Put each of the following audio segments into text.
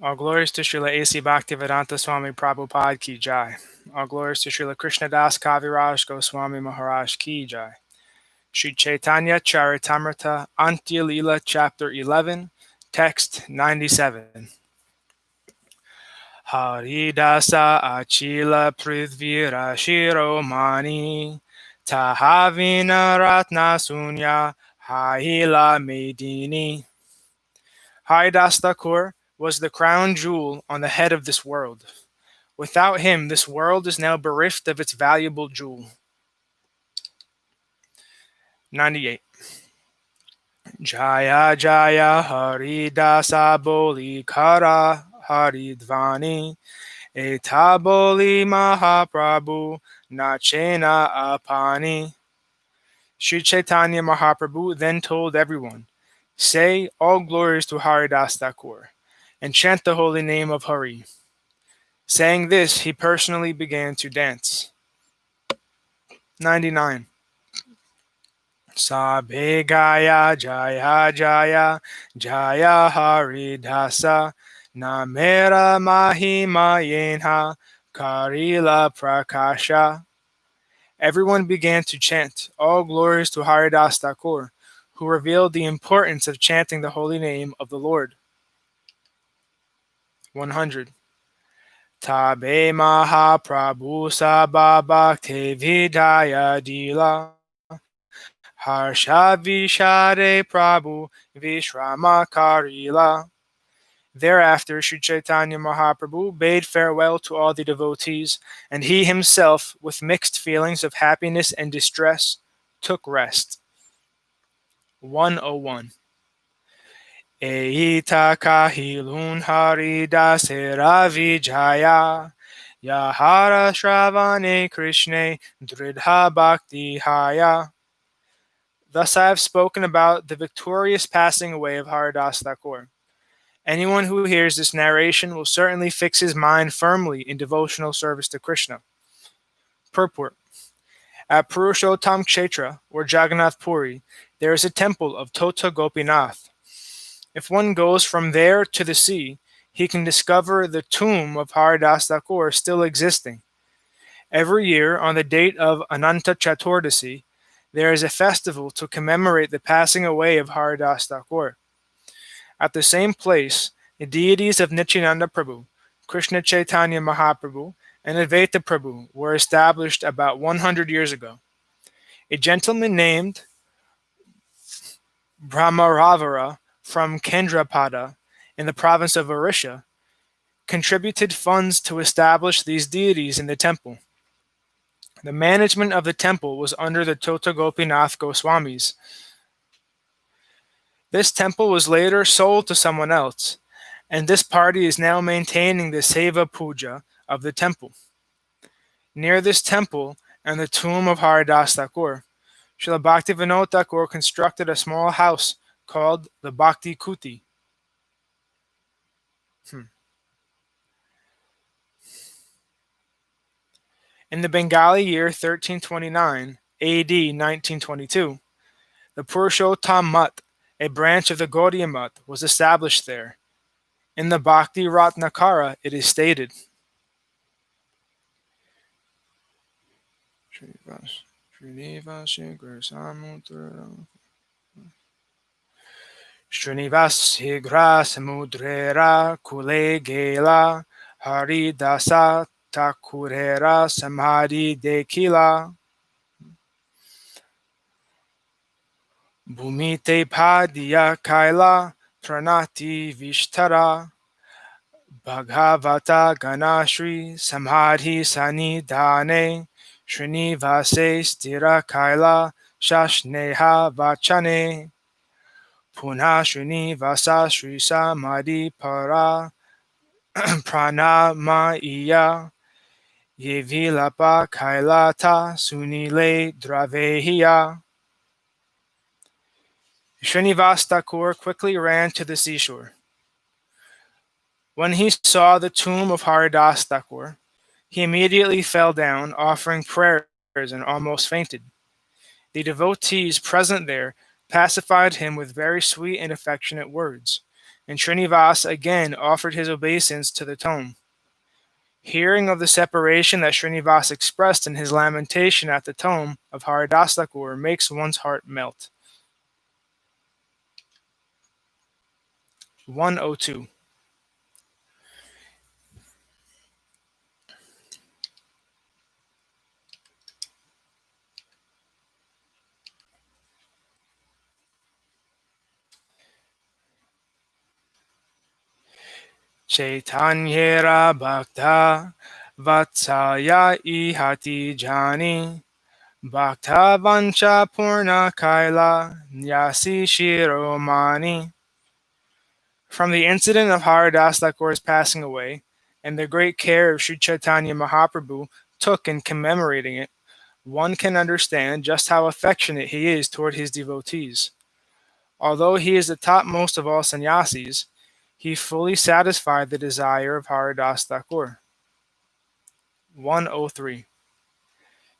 All glories to Srila A.C. Bhaktivedanta Swami Prabhupada Ki Jai. All glories to Srila Krishnadas Kaviraj Goswami Maharaj Ki Jai. Śrī Caitanya-caritāmṛta Antya Lila Chapter 11, Text 97. Haridāsa Achila Prithvira Shiromani Tahavina Ratna Sunya Haila Medini. Haridāsa Ṭhākura was the crown jewel on the head of this world. Without him, this world is now bereft of its valuable jewel. 98. Jaya Jaya Haridāsa Boli Kara Haridvani Eta Boli Mahaprabhu Nachena Apani. Śrī Caitanya Mahaprabhu then told everyone, "Say all glories to Haridāsa Ṭhākura, and chant the holy name of Hari." Saying this, he personally began to dance. 99. Sabhe Gaya Jaya Jaya Jaya Haridāsa Namera Mahima Yenha Karila Prakasha. Everyone began to chant, "All glories to Haridāsa Ṭhākura," who revealed the importance of chanting the holy name of the Lord. 100. Tabe Mahaprabhu Sabha Bhakti Vidaya Dila Harsha Vishade Prabhu Vishrama Karila. Thereafter, Śrī Caitanya Mahaprabhu bade farewell to all the devotees, and he himself, with mixed feelings of happiness and distress, took rest. 101. Eita kahilun haridasera vijaya Yahara Shravane Krishne Dridha Bhakti Haya. Thus I have spoken about the victorious passing away of Haridāsa Ṭhākura. Anyone who hears this narration will certainly fix his mind firmly in devotional service to Krishna. Purport. At Purushottam Kshetra, or Jagannath Puri, there is a temple of Tota Gopinath. If one goes from there to the sea, he can discover the tomb of Haridāsa Ṭhākura still existing. Every year, on the date of Ananta Chaturdasi, there is a festival to commemorate the passing away of Haridāsa Ṭhākura. At the same place, the deities of Nityananda Prabhu, Krishna Chaitanya Mahaprabhu, and Advaita Prabhu were established about 100 years ago. A gentleman named Brahmaravara from Kendrapada, in the province of Orissa, contributed funds to establish these deities in the temple. The management of the temple was under the Tota Gopinath Goswamis. This temple was later sold to someone else, and this party is now maintaining the Seva Puja of the temple. Near this temple and the tomb of Haridāsa Ṭhākura, Srila Bhaktivinoda Thakur constructed a small house called the Bhakti Kuti. In the Bengali year 1329, AD 1922, the Purushottam Mutt, a branch of the Gaudiya Mutt, was established there. In the Bhakti Ratnakara, it is stated, Srinivas Samudrera Kule Gela Haridāsa Ṭhākurera Samadhi Dekila Bhumite Padya Kaila Pranati Vishtara Bhagavata Ganashri Samadhi Sanidhane Srinivase Stira Kaila Shashneha Vachane Punha Srinivasa Sri Samadhi Para Pranamaiya Yevilapa Kailata Sunile Dravehiya. Srinivas Thakur quickly ran to the seashore. When he saw the tomb of Haridāsa Ṭhākura, he immediately fell down, offering prayers, and almost fainted. The devotees present there pacified him with very sweet and affectionate words, and Srinivas again offered his obeisance to the tomb. Hearing of the separation that Srinivas expressed in his lamentation at the tomb of Haridāsa Thakur makes one's heart melt. 102. Chaitanyera bhakta vatsalya ihati jani bhakta vancha purna kaila nyasi shiromani. From the incident of Haridāsa Thakur's passing away, and the great care of Śrī Caitanya Mahaprabhu took in commemorating it, one can understand just how affectionate he is toward his devotees. Although he is the topmost of all sannyasis, he fully satisfied the desire of Haridāsa Thakur. 103.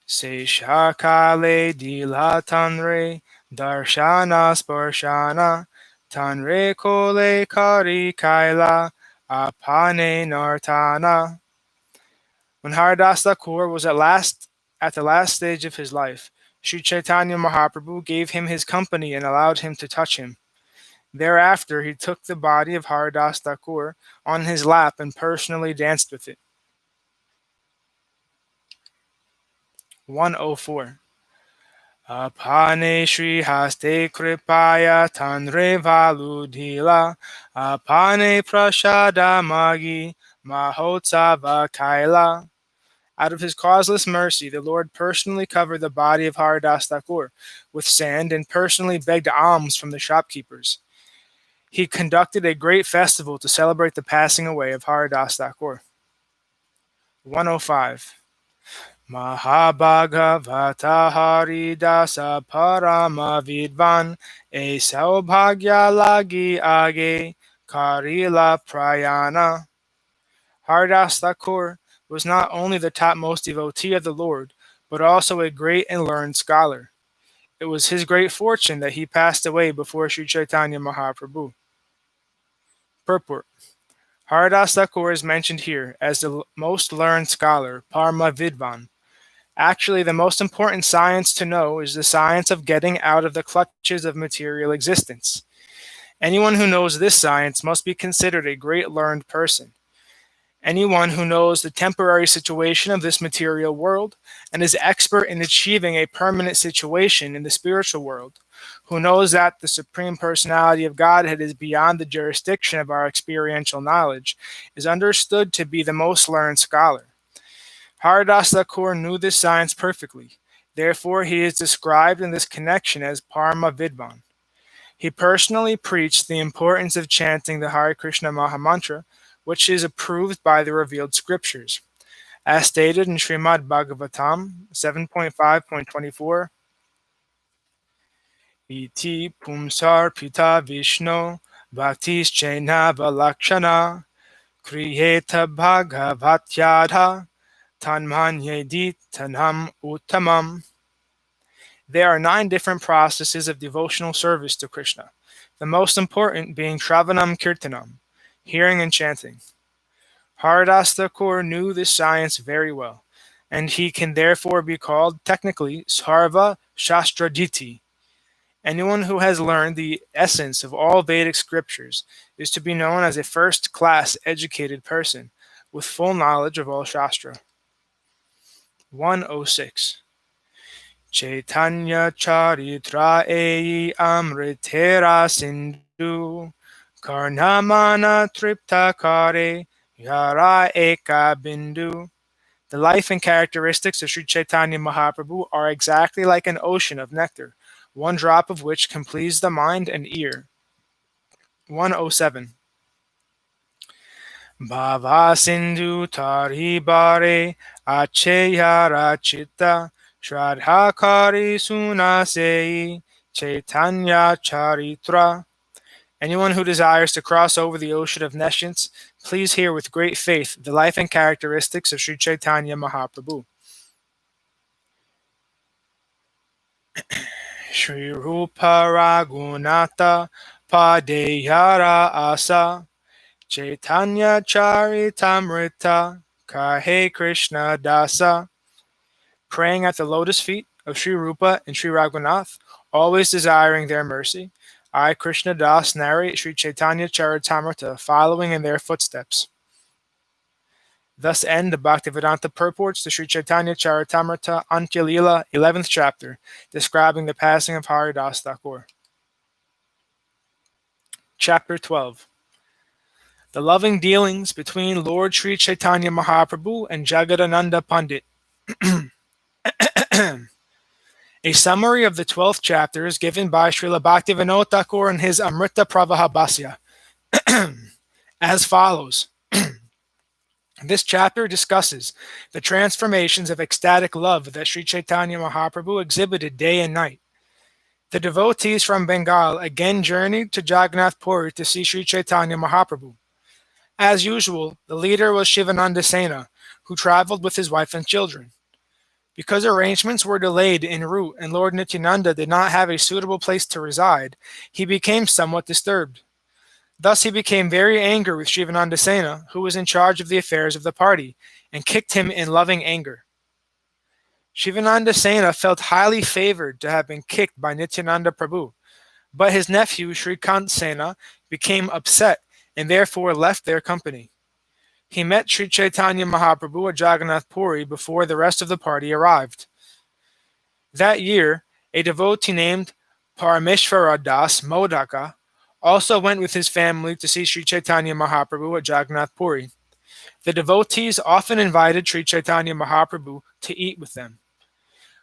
Seshakale dila tanre darshana sparshana tanre kole kari kaila apane nartana. When Haridāsa Thakur was at the last stage of his life, Śrī Caitanya Mahaprabhu gave him his company and allowed him to touch him. Thereafter, he took the body of Haridāsa Thakur on his lap and personally danced with it. 104. Apane Shri Haste Kripaya Tanre Valudhila Apane Prashada Magi Mahotsava Kaila. Out of his causeless mercy, the Lord personally covered the body of Haridāsa Thakur with sand and personally begged alms from the shopkeepers. He conducted a great festival to celebrate the passing away of Haridāsa Thakur. 105. Mahabhagavata Haridāsa Parama Vidvan E Saubhagya Lagi Age Karila Prayana. Haridāsa Thakur was not only the topmost devotee of the Lord, but also a great and learned scholar. It was his great fortune that he passed away before Śrī Caitanya Mahaprabhu. Purport. Haridāsa Thakur is mentioned here as the most learned scholar, Parama Vidvan. Actually, the most important science to know is the science of getting out of the clutches of material existence. Anyone who knows this science must be considered a great learned person. Anyone who knows the temporary situation of this material world and is expert in achieving a permanent situation in the spiritual world, who knows that the Supreme Personality of Godhead is beyond the jurisdiction of our experiential knowledge, is understood to be the most learned scholar. Haridāsa Thakur knew this science perfectly. Therefore, he is described in this connection as Parama Vidvan. He personally preached the importance of chanting the Hare Krishna Mahamantra, which is approved by the revealed scriptures. As stated in Srimad Bhagavatam 7.5.24, Iti pumsar pita Vishnu bhaktis chena valakshana kriyeta bhagavatyadha tanmanyedit tanam uttamam. There are 9 different processes of devotional service to Krishna, the most important being Shravanam Kirtanam, hearing and chanting. Haridāsa Thakur knew this science very well, and he can therefore be called technically Sarva Shastraditi. Anyone who has learned the essence of all Vedic scriptures is to be known as a first-class educated person with full knowledge of all Shastra. 106. Caitanya-caritāmṛta Sindhu Karnamana Tripta Kare Yara Eka Bindu. The life and characteristics of Śrī Caitanya Mahaprabhu are exactly like an ocean of nectar, one drop of which can please the mind and ear. 107. Bhava Sindhu Taribare Acheyara Chitta Shraddha Kari Sunasei Caitanya-caritāmṛta. Anyone who desires to cross over the ocean of nescience, please hear with great faith the life and characteristics of Śrī Caitanya Mahaprabhu. Shri Rupa Raghunatha Padeyara asa Caitanya-caritāmṛta Krishna Dasa. Praying at the lotus feet of Sri Rupa and Sri Raghunath, always desiring their mercy, I, Krishna Das, narrate Śrī Caitanya-caritāmṛta, following in their footsteps. Thus end the Bhaktivedanta purports to Śrī Caitanya-caritāmṛta Antya Lila, 11th chapter, describing the passing of Haridāsa Ṭhākura. Chapter 12. The loving dealings between Lord Śrī Caitanya Mahaprabhu and Jagadananda Pandit. A summary of the 12th chapter is given by Srila Bhaktivinoda Thakur in his Amrita Pravaha Bhasya, as follows. This chapter discusses the transformations of ecstatic love that Śrī Caitanya Mahaprabhu exhibited day and night. The devotees from Bengal again journeyed to Jagannath Puri to see Śrī Caitanya Mahaprabhu. As usual, the leader was Shivananda Sena, who traveled with his wife and children. Because arrangements were delayed en route and Lord Nityananda did not have a suitable place to reside, he became somewhat disturbed. Thus he became very angry with Shivananda Sena, who was in charge of the affairs of the party, and kicked him in loving anger. Shivananda Sena felt highly favored to have been kicked by Nityananda Prabhu, but his nephew Shrikant Sena became upset and therefore left their company. He met Śrī Caitanya Mahaprabhu at Jagannath Puri before the rest of the party arrived. That year, a devotee named Parameshvara Das Modaka also went with his family to see Śrī Caitanya Mahaprabhu at Jagannath Puri. The devotees often invited Śrī Caitanya Mahaprabhu to eat with them.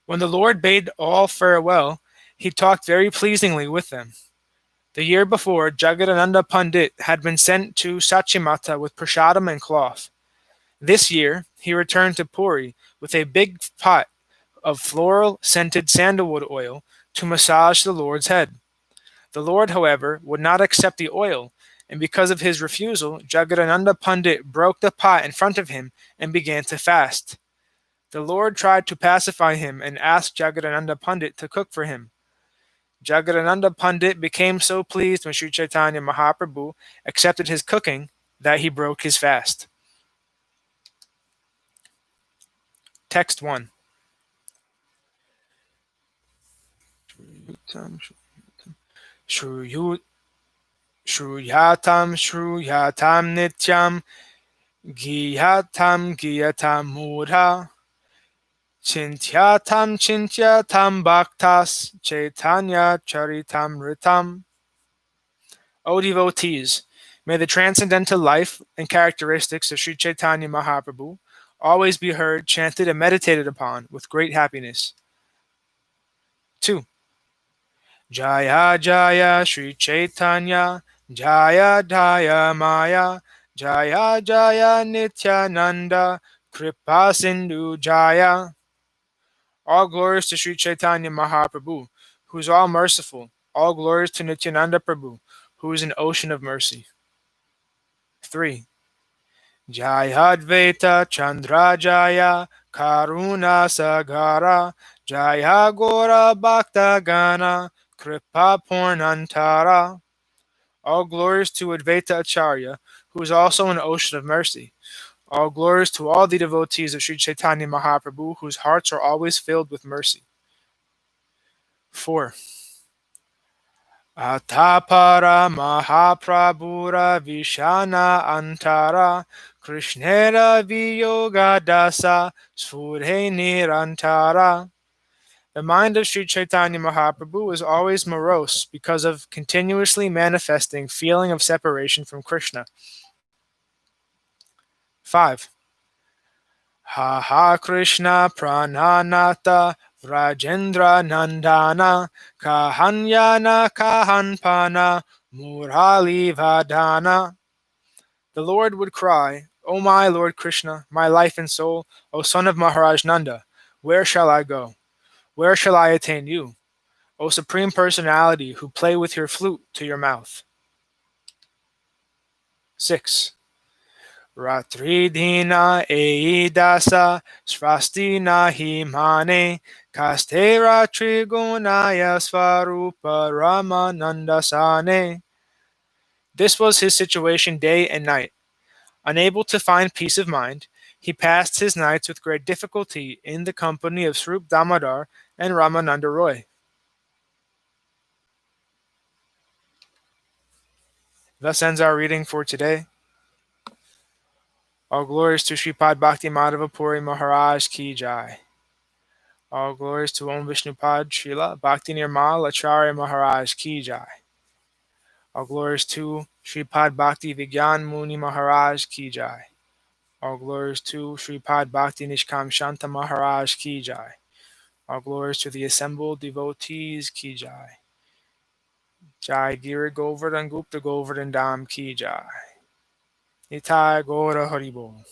When the Lord bade all farewell, he talked very pleasingly with them. The year before, Jagadananda Pandit had been sent to Sachimata with prasadam and cloth. This year, he returned to Puri with a big pot of floral-scented sandalwood oil to massage the Lord's head. The Lord, however, would not accept the oil, and because of his refusal, Jagadananda Pandit broke the pot in front of him and began to fast. The Lord tried to pacify him and asked Jagadananda Pandit to cook for him. Jagadananda Pandit became so pleased when Śrī Caitanya Mahaprabhu accepted his cooking that he broke his fast. Text 1. Shruyatam shruyatam nityam giyatam giyatam mudha Chintyatam chintyatam bhaktas Caitanya-caritāmṛtam. O devotees, may the transcendental life and characteristics of Śrī Caitanya Mahaprabhu always be heard, chanted, and meditated upon with great happiness. 2. Jaya Jaya Śrī Caitanya, Jaya Jaya Maya, Jaya Jaya Nityananda, Kripa Sindhu Jaya. All glories to Śrī Caitanya Mahaprabhu, who is all merciful. All glories to Nityananda Prabhu, who is an ocean of mercy. 3. Jaya Advaita Chandra Jaya Karuna Sagara Jaya Gora Bhakta Gana Kripa Purnantara. All glories to Advaita Acharya, who is also an ocean of mercy. All glories to all the devotees of Śrī Caitanya Mahaprabhu, whose hearts are always filled with mercy. 4. Atapara Mahaprabhura Vishana Antara Krishnera Viyoga Dasa Sfure Nirantara. The mind of Śrī Caitanya Mahaprabhu is always morose because of continuously manifesting feeling of separation from Krishna. 5. Ha ha Krishna Prananata Rajendra Nandana Kahanyana Kahanpana Murali Vadana. The Lord would cry, O my Lord Krishna, my life and soul, O son of Maharaj Nanda, where shall I go? Where shall I attain you? O Supreme Personality, who play with your flute to your mouth. 6. Ratridina eidasa srasti nahi mane kaste ratri gunaya svarupa ramanandasane. This was his situation day and night. Unable to find peace of mind, he passed his nights with great difficulty in the company of Swarup Damodar and Ramananda Roy. Thus ends our reading for today. All glories to Sripad Bhakti Madhava Puri Maharaj Ki Jai. All glories to Om Vishnupad Srila Bhakti Nirmal Acharya Maharaj Ki Jai. All glories to Sripad Bhakti Vigyan Muni Maharaj Ki Jai. All glories to Sripad Bhakti Nishkam Shanta Maharaj Ki Jai. All glories to the assembled devotees Ki Jai. Jai Giri Govardhan Gupta Govardhan Dham Ki Jai. Nitai Gaura Haribol.